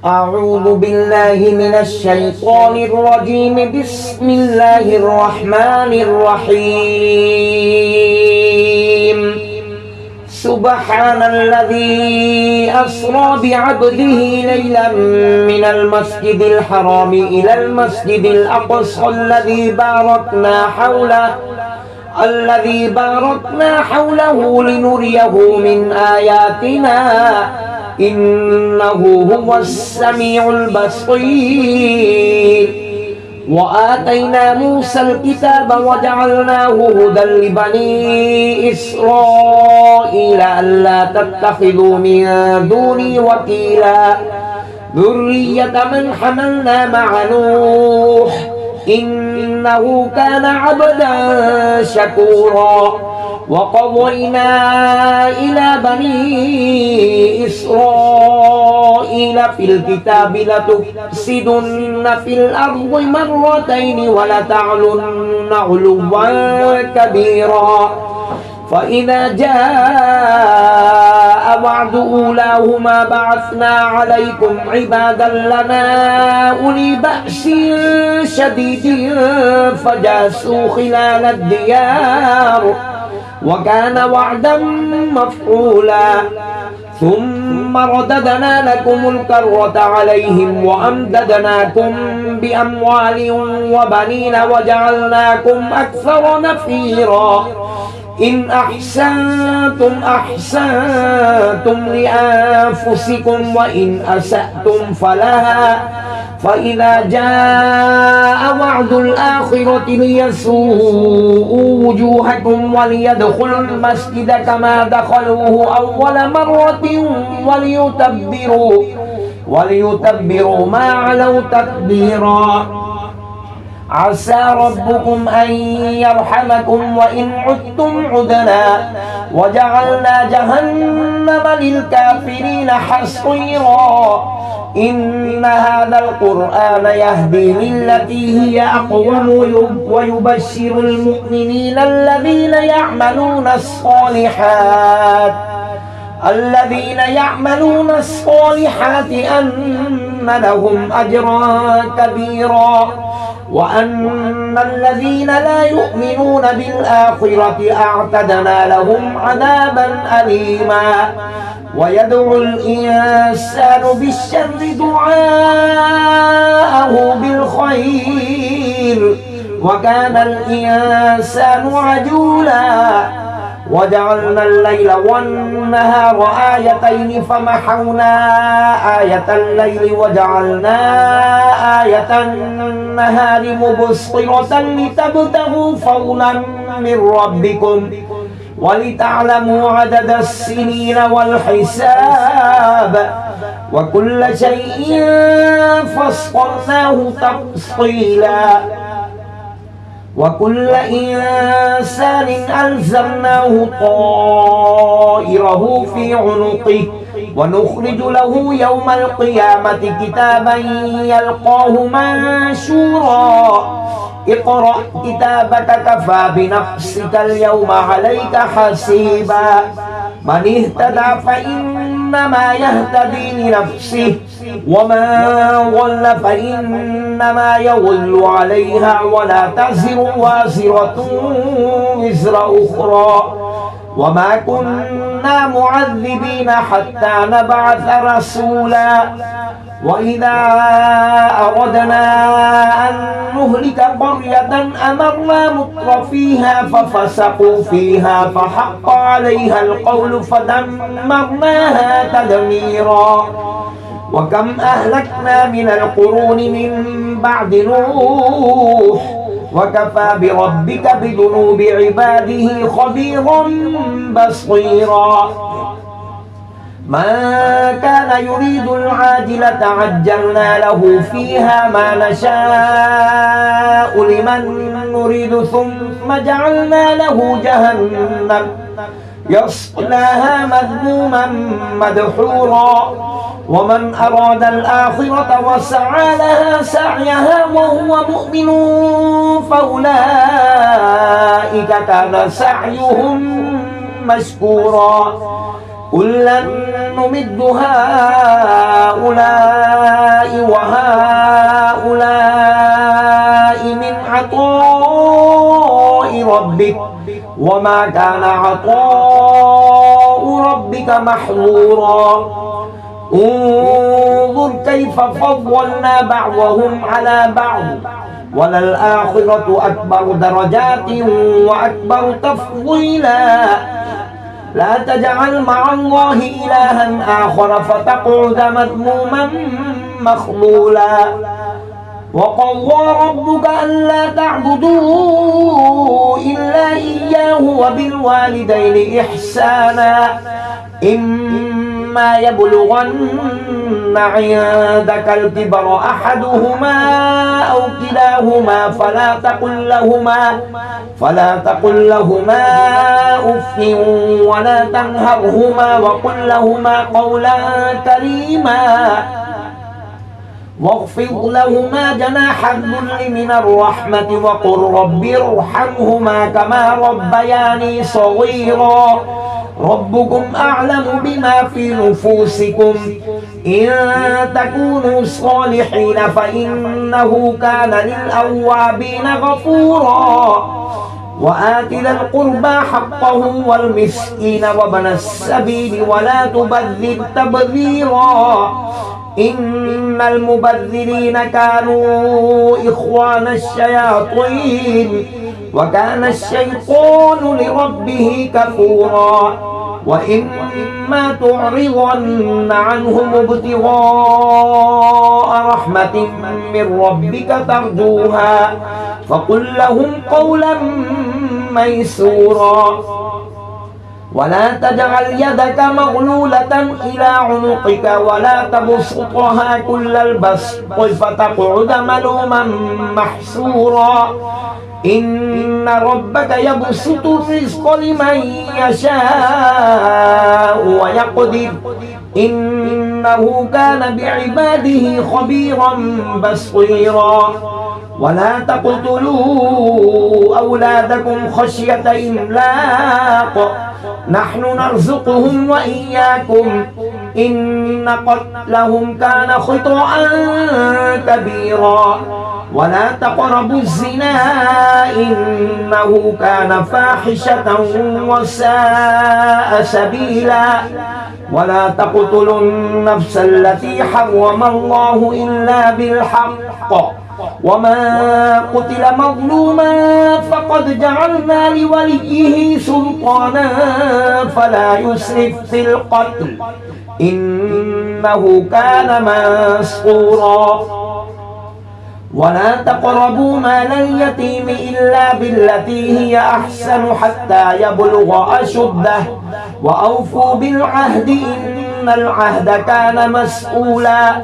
أعوذ بالله من الشيطان الرجيم. بسم الله الرحمن الرحيم. سبحان الذي أسرى بعبده ليلا من المسجد الحرام إلى المسجد الأقصى الذي باركنا حوله لنريه من آياتنا إنه هو السميع البصير. وآتينا موسى الكتاب وجعلناه هدى لبني إسرائيل ألا تتخذوا من دوني وكيلا ذرية من حملنا مع نوح إنه كان عبدا شكورا. وقضينا إلى بني إسرائيل في الكتاب لتفسدن في الأرض مرتين ولتعلن علوا كبيرا. فإذا جاء وعد أولاهما بعثنا عليكم عبادا لنا أولي بأس شديد فجاسوا خلال الديار وكان وعدا مفعولا. ثم رددنا لكم الكرة عليهم وأمددناكم بأموال وبنين وجعلناكم أكثر نفيرا. إن أحسنتم أحسنتم لأنفسكم وإن أسأتم فلها. فإذا جاء وعد الآخرة ليسوءوا وجوهكم وليدخلوا المسجد كما دخلوه أول مرة وليتبروا ما علوا تتبيرا. عسى ربكم أن يرحمكم وإن عدتم عدنا وجعلنا جهنم للكافرين حصيرا. إن هذا القرآن يهدي للتي هي أقوم ويبشر المؤمنين الذين يعملون الصالحات أن لهم أجرا كبيرا وأن الذين لا يؤمنون بالآخرة أعتدنا لهم عذابا أليما. ويدعو الإنسان بالشر دعاءه بالخير وكان الإنسان عجولا. وجعلنا الليل والنهار آيتين فمحونا آية الليل وجعلنا آية النهار مبصرة لتبتغوا فضلا من ربكم ولتعلموا عدد السنين والحساب وكل شيء فصلناه تفصيلا. وكل إنسان ألزمناه طائره في عنقه ونخرج له يوم القيامة كتابا يلقاه منشورا. اقرأ كتابك كفى بنفسك اليوم عليك حسيبا. من اهتدى فإنما يهتدي لنفسه ومن ضل فإنما يضل عليها ولا تزر وازرة وزر أخرى وما كنا معذبين حتى نبعث رسولا. وإذا أردنا أن نهلك قرية أمرنا مترفيها ففسقوا فيها فحق عليها القول فدمرناها تدميرا. وكم أهلكنا من القرون من بعد نوح وكفى بربك بذنوب عباده خبيرا بصيرا. من كان يريد العاجلة عجلنا له فيها ما نشاء لمن نريد ثم جعلنا له جهنم يصلاها مذموما مدحورا. ومن أراد الآخرة وسعى لها سعيها وهو مؤمن فأولئك كان سعيهم مشكورا. كلا نمد هؤلاء ربك وما كان عطاء ربك محظورا انظر كيف فضلنا بعضهم على بعض وللآخرة أكبر درجات وأكبر تفضيلا لا تجعل مع الله إلها آخر فتقعد مذموما مخذولا وقضى ربك ألا تعبدوا إلا إياه وبالوالدين إحسانا إما يبلغن عندك الكبر أحدهما أو كلاهما فلا تقل لهما أف ولا تنهرهما وقل لهما قولا كريما واخفض لهما جناح الذل من الرحمة وقل رب ارحمهما كما ربياني صغيرا ربكم أعلم بما في نفوسكم إن تكونوا صالحين فإنه كان للأوابين غفورا وآت ذا القربى حقه والمسكين وابن السبيل ولا تبذر تبذيرا إن المبذرين كانوا إخوان الشياطين وكان الشيطان لربه كفورا وإما تعرضن عنهم ابتغاء رحمة من ربك ترجوها فقل لهم قولا ميسورا ولا تجعل يدك مغلولة إلى عنقك ولا تبسطها كل البسط فتقعد ملوما محسورا إن ربك يبسط الرزق لمن يشاء ويقدر إنه كان بعباده خبيرا بصيرا ولا تقتلوا أولادكم خشية إملاق نحن نرزقهم وإياكم إن قتلهم كان خطأ كبيرا ولا تقربوا الزنا إنه كان فاحشة وساء سبيلا ولا تقتلوا النفس التي حرم الله إلا بالحق وما قتل مظلوما فقد جعلنا لوليه سلطانا فلا يسرف في القتل إنه كان مسطورا ولا تقربوا مال اليتيم إلا بالتي هي أحسن حتى يبلغ أشده وأوفوا بالعهد إن العهد كان مسؤولا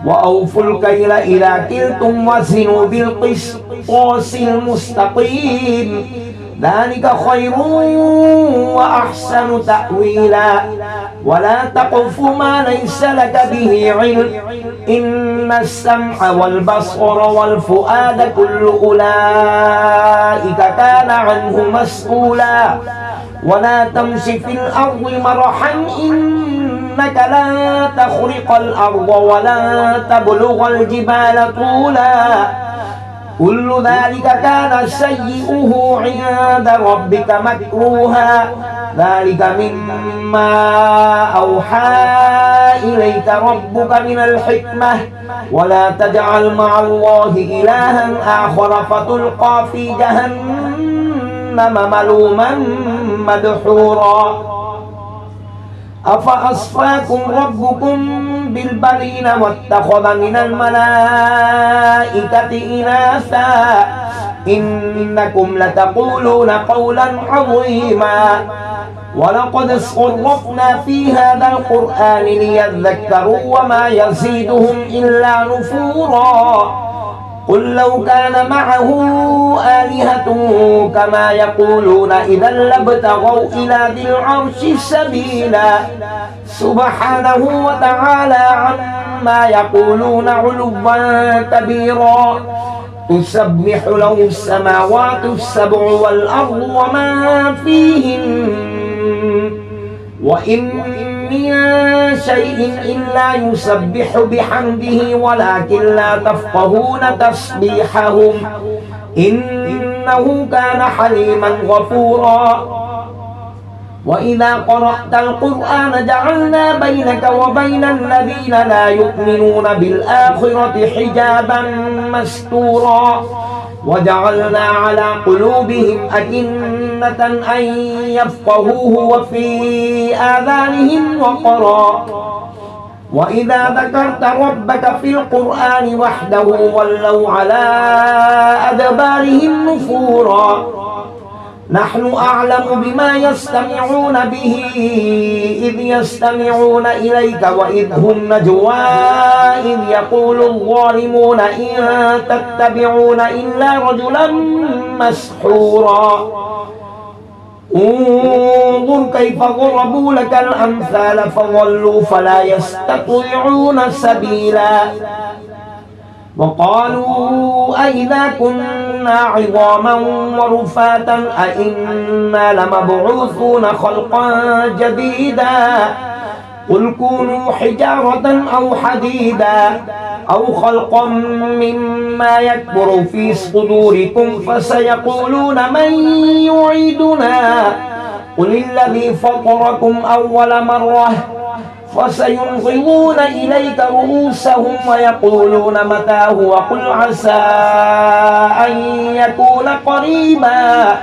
وأوفوا الكيل إذا كلتم وزنوا بالقسطاس المستقيم ذلك خير وأحسن تأويلا ولا تقف ما ليس لك به علم إن السمع والبصر والفؤاد كل أولئك كان عنه مسؤولا ولا تمش في الأرض مرحا إنك لا تخرق الأرض ولا تبلغ الجبال طولا كل ذلك كان سيئه عند ربك مكروها ذلك مما أوحى إليك ربك من الحكمة ولا تجعل مع الله إلها آخر فتلقى في جهنم ملوما مدحورا أفأصفاكم ربكم بالبنين واتخذ من الملائكة إناثا إنكم لتقولون قولا عظيما ولقد صرفنا في هذا القرآن ليذكروا وما يزيدهم إلا نفورا قل لو كان معه آلهة كما يقولون إذا لابتغوا إلى ذي العرش سبيلا سبحانه وتعالى عما يقولون علوا كبيرا تسبح له السماوات السبع والأرض وما فيهن وإن من شيء إلا يسبح بحمده ولكن لا تفقهون تسبيحهم إن إنه كان حليما غفورا وإذا قرأت القرآن جعلنا بينك وبين الذين لا يؤمنون بالآخرة حجابا مستورا وجعلنا على قلوبهم أكنة أن يفقهوه وفي آذانهم وقرا وإذا ذكرت ربك في القرآن وحده ولوا على أدبارهم نفورا نحن أعلم بما يستمعون به إذ يستمعون إليك وإذ هم نجوى إذ يقول الظالمون إن تتبعون إلا رجلا مسحورا انظر كيف ضربوا لك الأمثال فضلوا فلا يستطيعون سبيلا وقالوا أئذا كنا عظاما ورفاتا أئنا لمبعوثون خلقا جديدا قل كونوا حجارة أو حديدا أو خلقا مما يكبر في صدوركم فسيقولون من يعيدنا قل الذي فطركم أول مرة فسينغضون إليك رؤوسهم ويقولون متى هو قل عسى أن يكون قريبا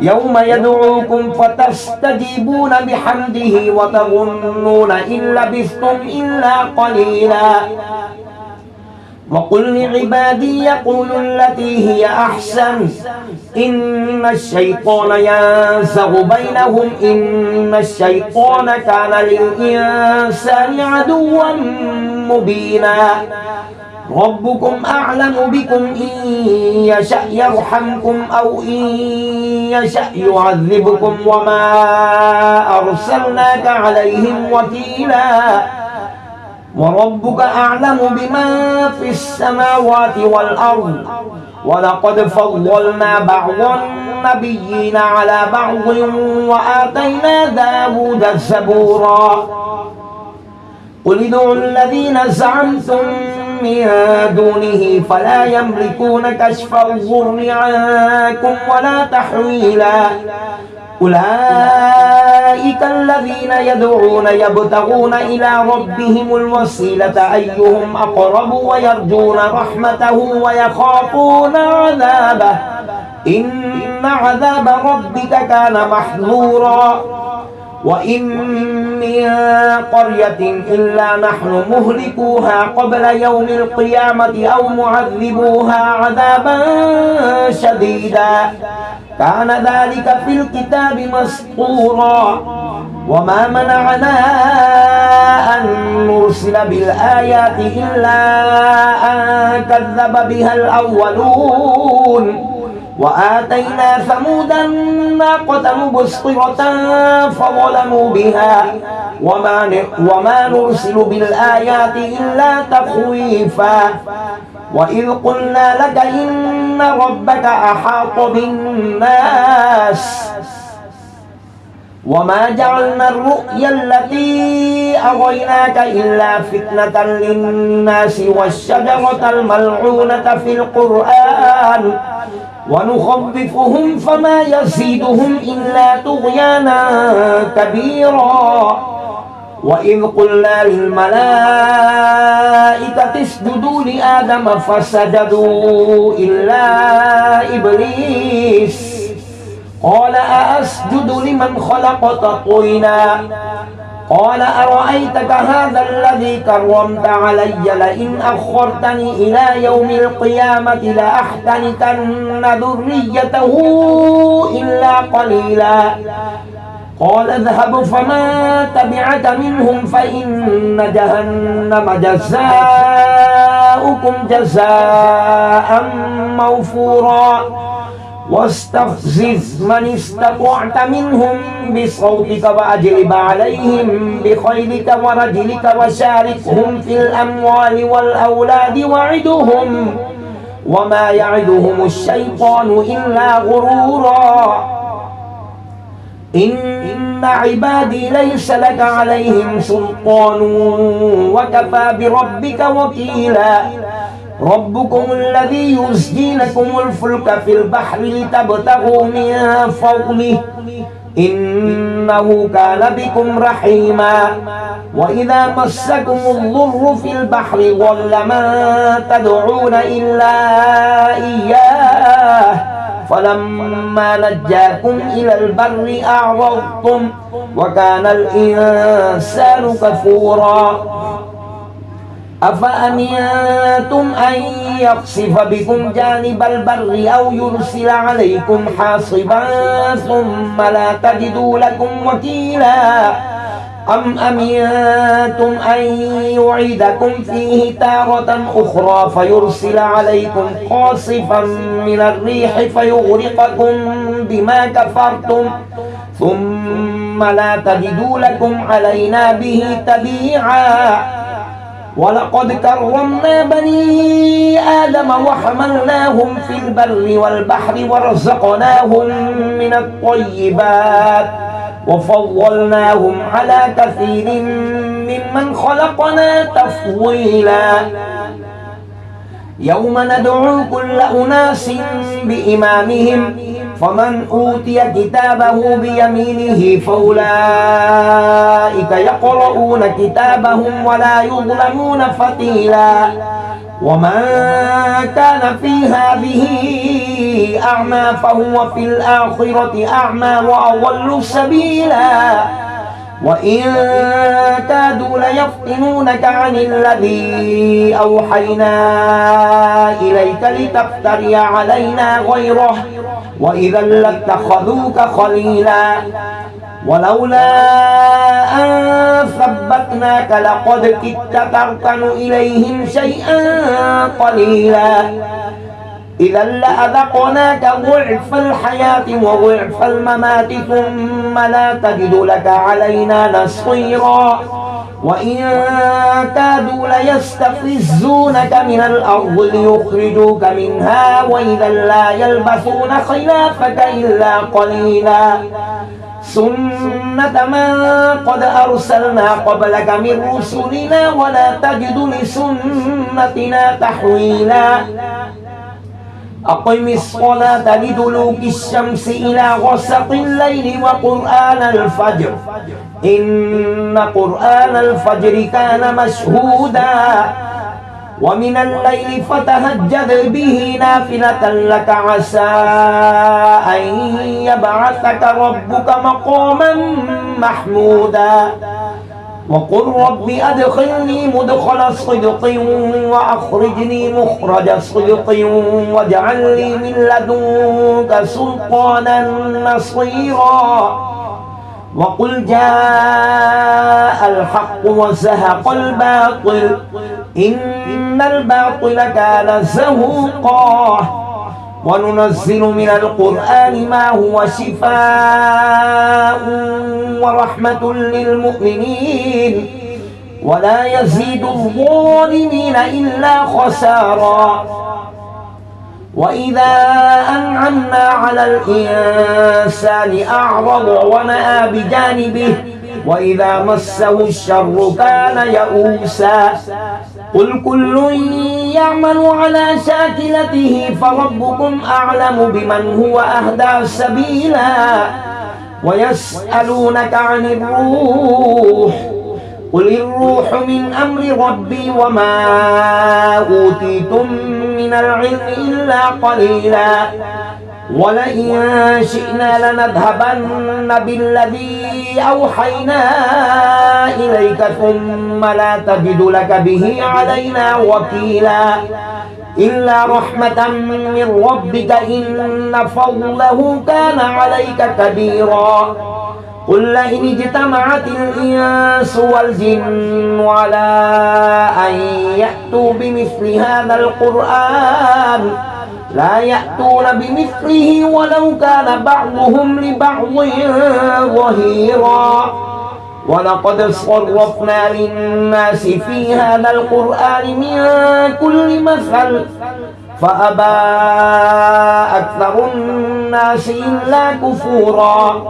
يوم يدعوكم فتستجيبون بحمده وتظنون إن لبثتم إلا قليلا وقل لعبادي يقولوا التي هي أحسن إن الشيطان ينزغ بينهم إن الشيطان كان للإنسان عدوا مبينا ربكم أعلم بكم إن يشأ يرحمكم أو إن يشأ يعذبكم وما أرسلناك عليهم وكيلا وربك أعلم بمن في السماوات والأرض ولقد فضلنا بعض النبيين على بعض وآتينا داود زبورا قل ادعوا الذين زعمتم من دونه فلا يملكون كشف الضر عنكم ولا تحويلا أولئك الذين يدعون يبتغون إلى ربهم الوسيلة أيهم أقرب ويرجون رحمته ويخافون عذابه إن عذاب ربك كان محذورا وإن من قرية إلا نحن مهلكوها قبل يوم القيامة أو معذبوها عذابا شديدا كان ذلك في الكتاب مسطورا وما منعنا أن نرسل بالآيات إلا أن كذب بها الأولون وآتينا ثمود الناقة مبصرة فظلموا بها وما نرسل بالآيات إلا تخويفا وإذ قلنا لك إن ربك أحاط بالناس وما جعلنا الرؤيا التي أريناك إلا فتنة للناس والشجرة الملعونة في القرآن ونخوفهم فما يزيدهم إلا طغيانا كبيرا وإذ قلنا للملائكة اسجدوا لآدم فسجدوا إلا إبليس قال أأسجد لمن خلقت طينا قال أرأيتك هذا الذي كرمت علي لئن أخرتني إلى يوم القيامة لأحتنكن ذريته إلا قليلا قال اذهب فمن تبعك منهم فإن جهنم جزاؤكم جزاء موفورا واستفزز من استطعت منهم بصوتك وأجلب عليهم بخيلك ورجلك وشاركهم في الأموال والأولاد وعدهم وما يعدهم الشيطان إلا غرورا إن عبادي ليس لك عليهم سلطان وكفى بربك وكيلا ربكم الذي يزجي لكم الفلك في البحر لتبتغوا من فضله إنه كان بكم رحيما وإذا مسكم الضر في البحر ضل من تدعون إلا إياه فلما نجاكم إلى البر أعرضتم وكان الإنسان كفورا أفأمنتم أن يخسف بكم جانب البر أو يرسل عليكم حاصبا ثم لا تجدوا لكم وكيلا أم أمنتم أن يعيدكم فيه تارة أخرى فيرسل عليكم قاصفا من الريح فيغرقكم بما كفرتم ثم لا تجدوا لكم علينا به تبيعا ولقد كرمنا بني آدم وحملناهم في البر والبحر ورزقناهم من الطيبات وفضلناهم على كثير ممن خلقنا تفضيلا يوم ندعو كل أناس بإمامهم فمن أوتي كتابه بيمينه فأولئك يقرؤون كتابهم ولا يظلمون فتيلا ومن كان في هذه أعمى فهو في الآخرة أعمى وأضل سبيلا وإن كادوا ليفتنونك عن الذي أوحينا إليك لتفتري علينا غيره وإذا لاتخذوك خليلا ولولا أن ثبتناك لقد كدت تركن إليهم شيئا قليلا إذا لأذقناك ضعف الحياة وضعف الممات ثم لا تجد لك علينا نصيرا وإن كادوا ليستفزونك من الأرض ليخرجوك منها وإذا لا يلبثون خلافك إلا قليلا سنة من قد أرسلنا قبلك من رسلنا ولا تجد لسنتنا تحويلا أقم الصلاة لدلوك الشمس إلى غسق الليل وقرآن الفجر إن قرآن الفجر كان مشهودا ومن الليل فتهجد به نافلة لك عسى أن يبعثك ربك مقاما محمودا وقل رب أدخلني مدخل صدق وأخرجني مخرج صدق واجعل لي من لدنك سلطانا نصيرا وقل جاء الحق وزهق الباطل إن الباطل كان زهوقا وننزل من القرآن ما هو شفاء ورحمة للمؤمنين ولا يزيد الظالمين إلا خسارا وإذا أنعمنا على الإنسان أعرض ونأى بجانبه وإذا مسه الشر كان يئوسا قل كل يعمل على شاكلته فربكم أعلم بمن هو أهدى سبيلا ويسألونك عن الروح قل الروح من أمر ربي وما أوتيتم من العلم إلا قليلا ولئن شئنا لنذهبن بالذي أوحينا إليك ثم لا تجد لك به علينا وكيلا إلا رحمة من ربك إن فضله كان عليك كبيرا قل لئن اجتمعت الإنس والجن على أن يأتوا بمثل هذا القرآن لا يأتون بمثله ولو كان بعضهم لبعض ظهيرا ولقد صرفنا للناس في هذا القرآن من كل مثل فأبى أكثر الناس إلا كفورا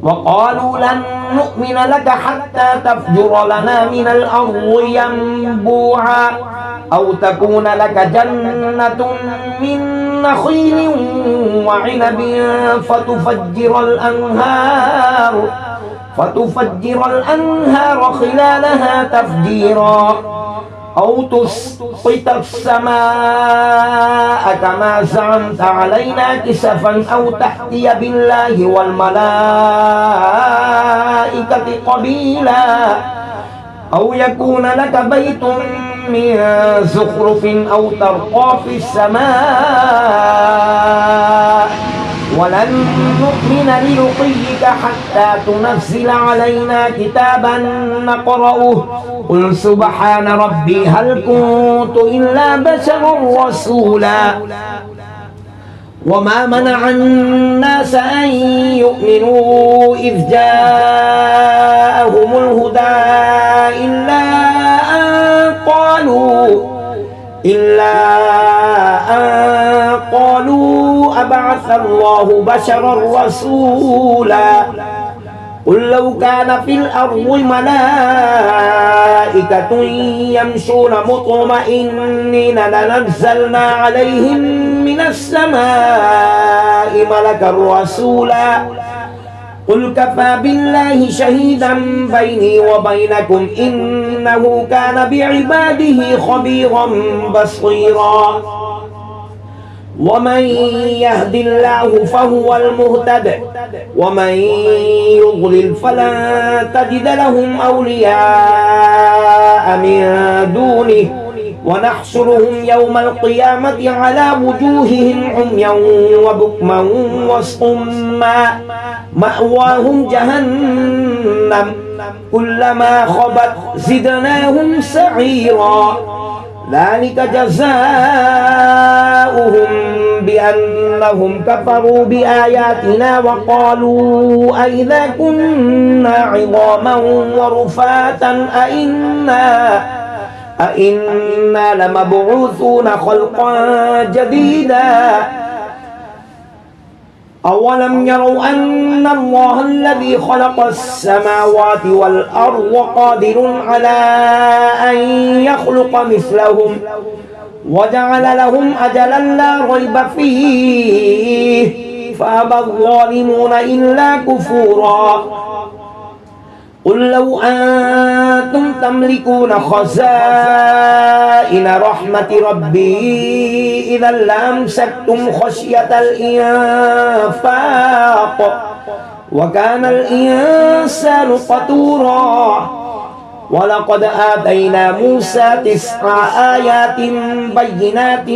وقالوا لن نؤمن لك حتى تفجر لنا من الأرض ينبوعا أو تكون لك جنة من نخيل وعنب فتفجر الأنهار خلالها تفجيرا أو تسقط السماء كما زعمت علينا كسفا أو تأتي بالله والملائكة قبيلا أو يكون لك بيت من زخرف أو ترقى في السماء ولن نؤمن لرقيك حتى تنزل علينا كتابا نقرأه قل سبحان ربي هل كنت إلا بشرا رسولا وما منع الناس أن يؤمنوا إذ جاءهم الهدى إلا أن قالوا أبعث الله بشرا رسولا قل لو كان في الأرض ملائكة يمشون مطمئنين لنزلنا عليهم من السماء ملكا رسولا قل كفى بالله شهيدا بيني وبينكم إنه كان بعباده خبيرا بصيرا ومن يهد الله فهو المهتد ومن يضلل فلن تجد لهم أولياء من دونه ونحشرهم يوم القيامة على وجوههم عميا وبكما وصما مأواهم جهنم كلما خبت زدناهم سعيرا ذلك جزاؤهم بأنهم كفروا بآياتنا وقالوا أئذا كنا عظاما ورفاتا أئنا لمبعوثون خلقا جديدا أولم يروا أن الله الذي خلق السماوات والأرض قادر على أن يخلق مثلهم وجعل لهم أجلا لا ريب فيه فأبى الظالمون إلا كفورا قل لو أنتم تملكون خزائن رحمة ربي إذا لأمسكتم خشية الإنفاق وكان الإنسان قتورا ولقد آتينا موسى 9 آيات بينات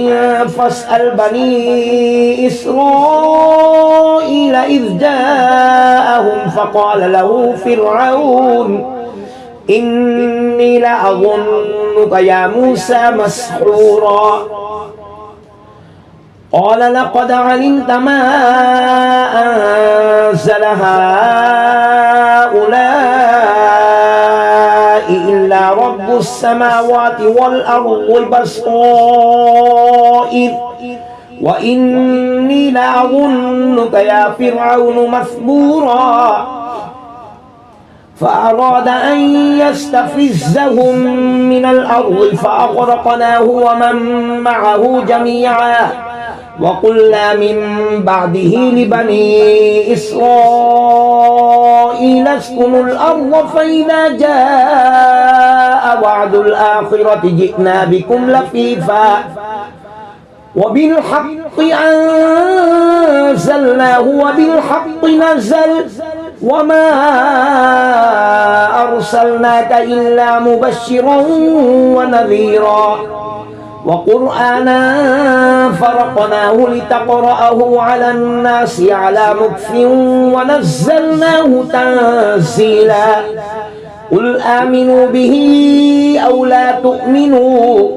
فاسأل بني إسرائيل إذ جاءهم فقال له فرعون إني لأظنك يا موسى مسحورا قال لقد علمت ما أنزل هؤلاء إلا رب السماوات والأرض بصائر وإني لأظنك يا فرعون مثبورا فأراد أن يستفزهم من الأرض فأغرقناه ومن معه جميعا وقلنا من بعده لبني إسرائيل اسكنوا الأرض فإذا جاء وعد الآخرة جئنا بكم لفيفا وبالحق أنزلناه وبالحق نزل وما أرسلناك إلا مبشرا ونذيرا وقرآنا فرقناه لتقرأه على الناس على مكث ونزلناه تنزيلا قل آمنوا به أو لا تؤمنوا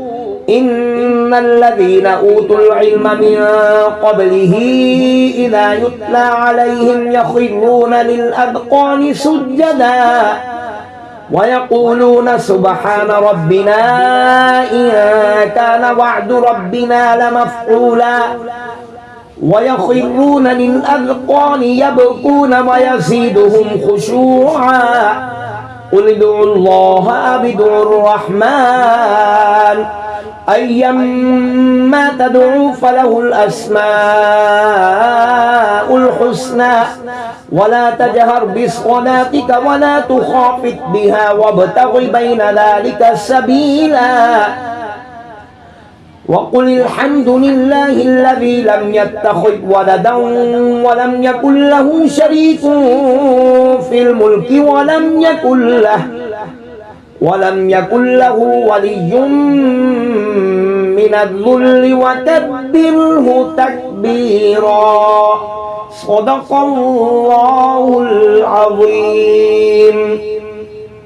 إن الذين أوتوا العلم من قبله إذا يتلى عليهم يخرون للأذقان سجدا ويقولون سبحان ربنا إن كان وعد ربنا لمفعولا ويخرون للأذقان يبكون ويزيدهم خشوعا قل ادعوا الله أو ادعوا الرحمن أيما تدعوا فله الأسماء الحسنى ولا تجهر بصلاتك ولا تخافت بها وابتغ بين ذلك سبيلا وقل الحمد لله الذي لم يتخذ ولدا ولم يكن له شريك في الملك ولم يكن له ولي من الذل وكبره تكبيرا صدق الله العظيم.